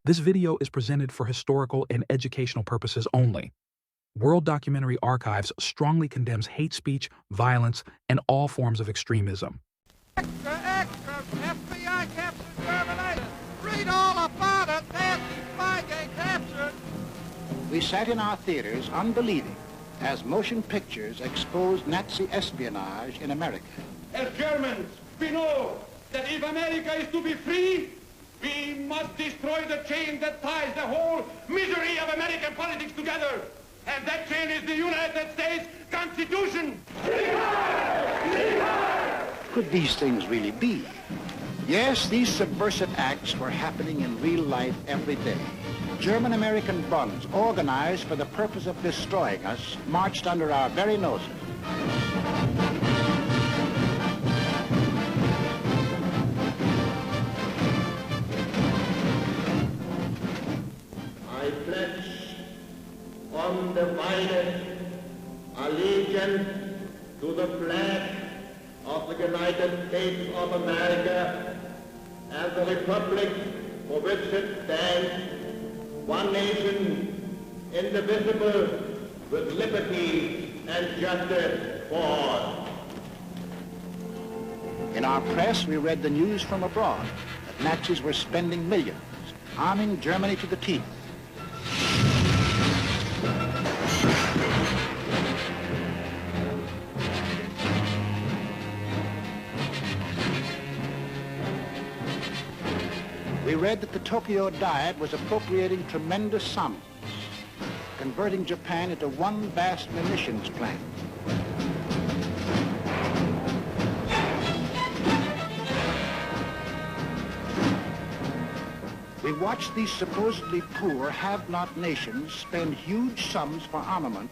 This video is presented for historical and educational purposes only. World Documentary Archives strongly condemns hate speech, violence, and all forms of extremism. Excerpt, FBI captured German. Read all about it. Nasty spy-gang captured. We sat in our theaters unbelieving as motion pictures exposed Nazi espionage in America. As Germans, we know that if America is to be free, we must destroy the chain that ties the whole misery of American politics together. And that chain is the United States Constitution. Could these things really be? Yes, these subversive acts were happening in real life every day. German-American Bunds, organized for the purpose of destroying us, marched under our very noses. I pledge undivided allegiance to the flag of the United States of America and the republic for which it stands, one nation, indivisible, with liberty and justice for all. In our press, we read the news from abroad that Nazis were spending millions, arming Germany to the teeth. We read that the Tokyo Diet was appropriating tremendous sums, converting Japan into one vast munitions plant. We watched these supposedly poor, have-not nations spend huge sums for armament,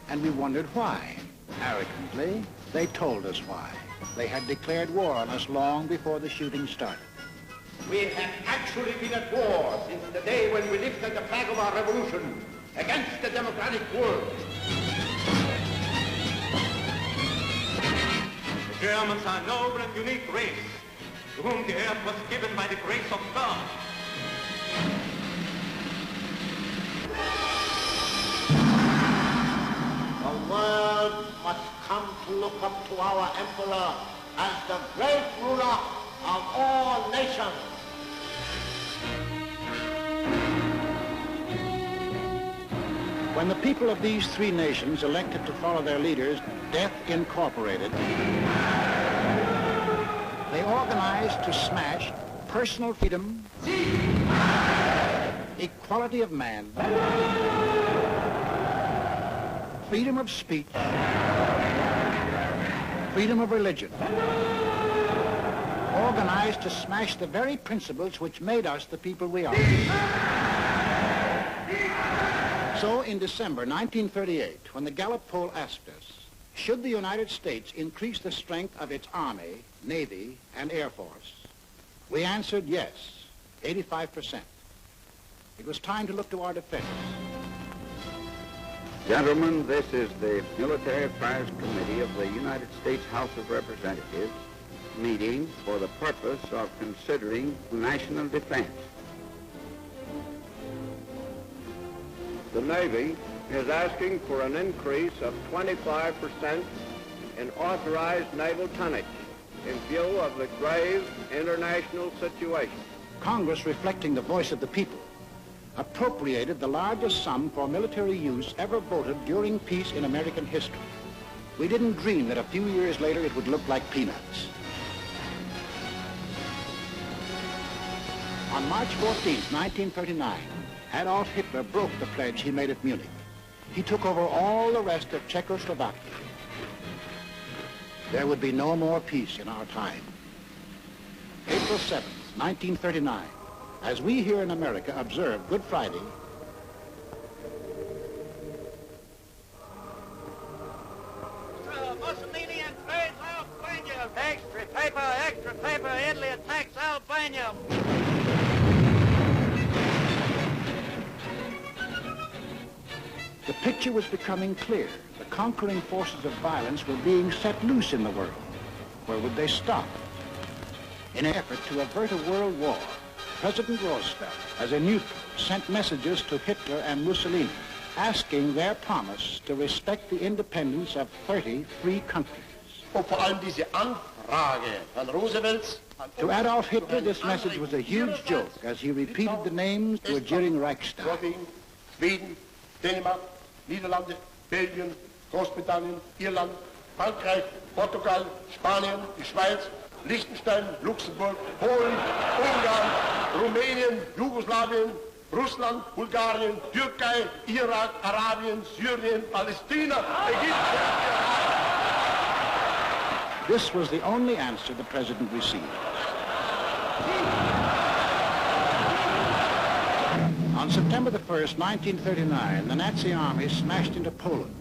and we wondered why. Arrogantly, they told us why. They had declared war on us long before the shooting started. We have actually been at war since the day when we lifted the flag of our revolution against the democratic world. The Germans are a noble and unique race, to whom the earth was given by the grace of God. The world must come to look up to our emperor as the great ruler of all nations. When the people of these three nations elected to follow their leaders, Death Incorporated, they organized to smash personal freedom, equality of man, freedom of speech, freedom of religion, organized to smash the very principles which made us the people we are. So in December 1938, when the Gallup poll asked us, should the United States increase the strength of its Army, Navy, and Air Force, we answered yes, 85%. It was time to look to our defense. Gentlemen, this is the Military Affairs Committee of the United States House of Representatives meeting for the purpose of considering national defense. The Navy is asking for an increase of 25% in authorized naval tonnage in view of the grave international situation. Congress, reflecting the voice of the people, appropriated the largest sum for military use ever voted during peace in American history. We didn't dream that a few years later it would look like peanuts. On March 14th, 1939, Adolf Hitler broke the pledge he made at Munich. He took over all the rest of Czechoslovakia. There would be no more peace in our time. April 7th, 1939, as we here in America observe Good Friday, Mussolini invades Albania. Extra paper, Italy attacks Albania. the picture was becoming clear. The conquering forces of violence were being set loose in the world. Where would they stop? In an effort to avert a world war, President Roosevelt, as a neutral, sent messages to Hitler and Mussolini asking their promise to respect the independence of 30 free countries. Und vor allem diese Anfrage von Roosevelts. To Adolf Hitler, this message was a huge joke as he repeated the names to a jeering Reichstag. Schweden, Dänemark, Niederlande, Belgien, Großbritannien, Irland, Frankreich, Portugal, Spanien, die Schweiz, Liechtenstein, Luxemburg, Polen, Ungarn, Rumänien, Jugoslawien, Russland, Bulgarien, Türkei, Irak, Arabien, Syrien, Palästina, Ägypten. This was the only answer the president received. On September the 1st, 1939, the Nazi army smashed into Poland.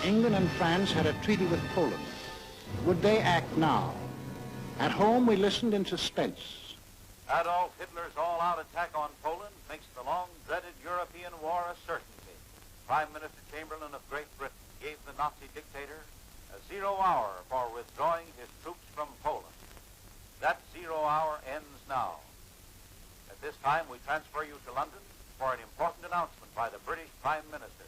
England and France had a treaty with Poland. Would they act now? At home, we listened in suspense. Adolf Hitler's all-out attack on Poland makes the long-dreaded European war a certainty. Prime Minister Chamberlain of Great Britain gave the Nazi dictator a 0 hour for withdrawing his troops from Poland. That 0 hour ends now. At this time, we transfer you to London for an important announcement by the British Prime Minister.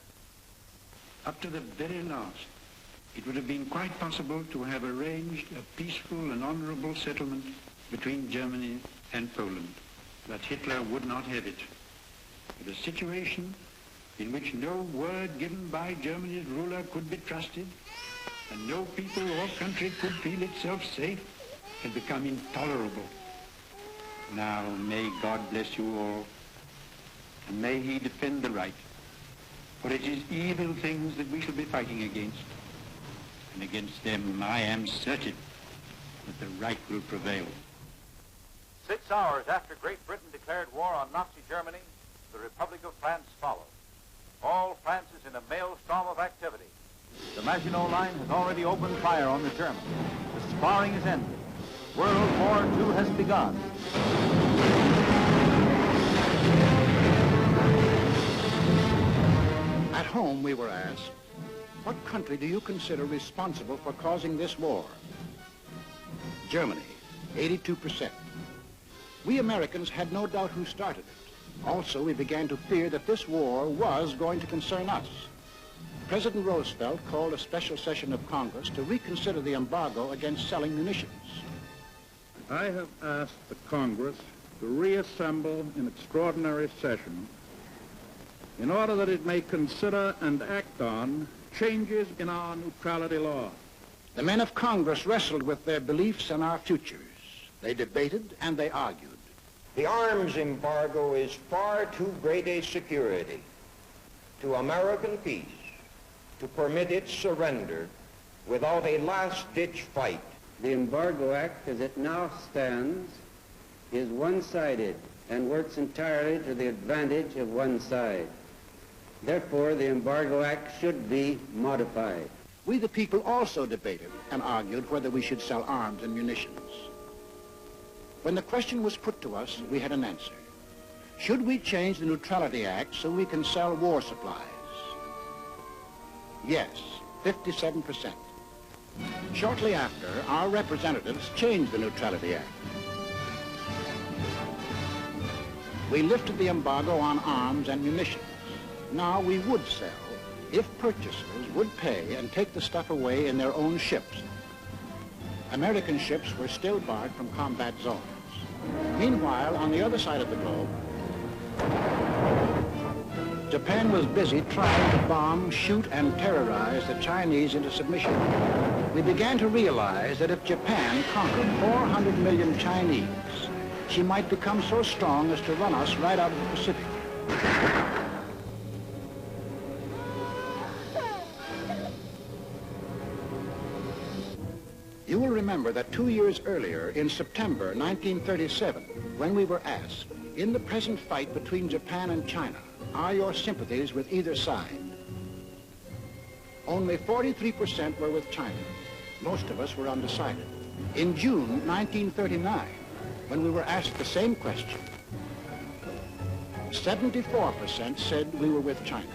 Up to the very last, it would have been quite possible to have arranged a peaceful and honorable settlement between Germany and Poland. But Hitler would not have it. With a situation in which no word given by Germany's ruler could be trusted, and no people or country could feel itself safe, had become intolerable. Now, may God bless you all, and may he defend the right. For it is evil things that we shall be fighting against. And against them I am certain that the right will prevail. 6 hours after Great Britain declared war on Nazi Germany, the Republic of France followed. All France is in a maelstrom of activity. The Maginot Line has already opened fire on the Germans. The sparring is ended. World War II has begun. At home, we were asked, what country do you consider responsible for causing this war? Germany, 82%. We Americans had no doubt who started it. Also, we began to fear that this war was going to concern us. President Roosevelt called a special session of Congress to reconsider the embargo against selling munitions. I have asked the Congress to reassemble in extraordinary session in order that it may consider and act on changes in our neutrality law. The men of Congress wrestled with their beliefs and our futures. They debated and they argued. The arms embargo is far too great a security to American peace to permit its surrender without a last-ditch fight. The Embargo Act, as it now stands, is one-sided and works entirely to the advantage of one side. Therefore, the Embargo Act should be modified. We, the people, also debated and argued whether we should sell arms and munitions. When the question was put to us, we had an answer. Should we change the Neutrality Act so we can sell war supplies? Yes, 57%. Shortly after, our representatives changed the Neutrality Act. We lifted the embargo on arms and munitions. Now we would sell if purchasers would pay and take the stuff away in their own ships. American ships were still barred from combat zones. Meanwhile, on the other side of the globe, Japan was busy trying to bomb, shoot, and terrorize the Chinese into submission. We began to realize that if Japan conquered 400 million Chinese, she might become so strong as to run us right out of the Pacific. You will remember that 2 years earlier, in September 1937, when we were asked, in the present fight between Japan and China, are your sympathies with either side? Only 43% were with China. Most of us were undecided. In June 1939, when we were asked the same question, 74% said we were with China.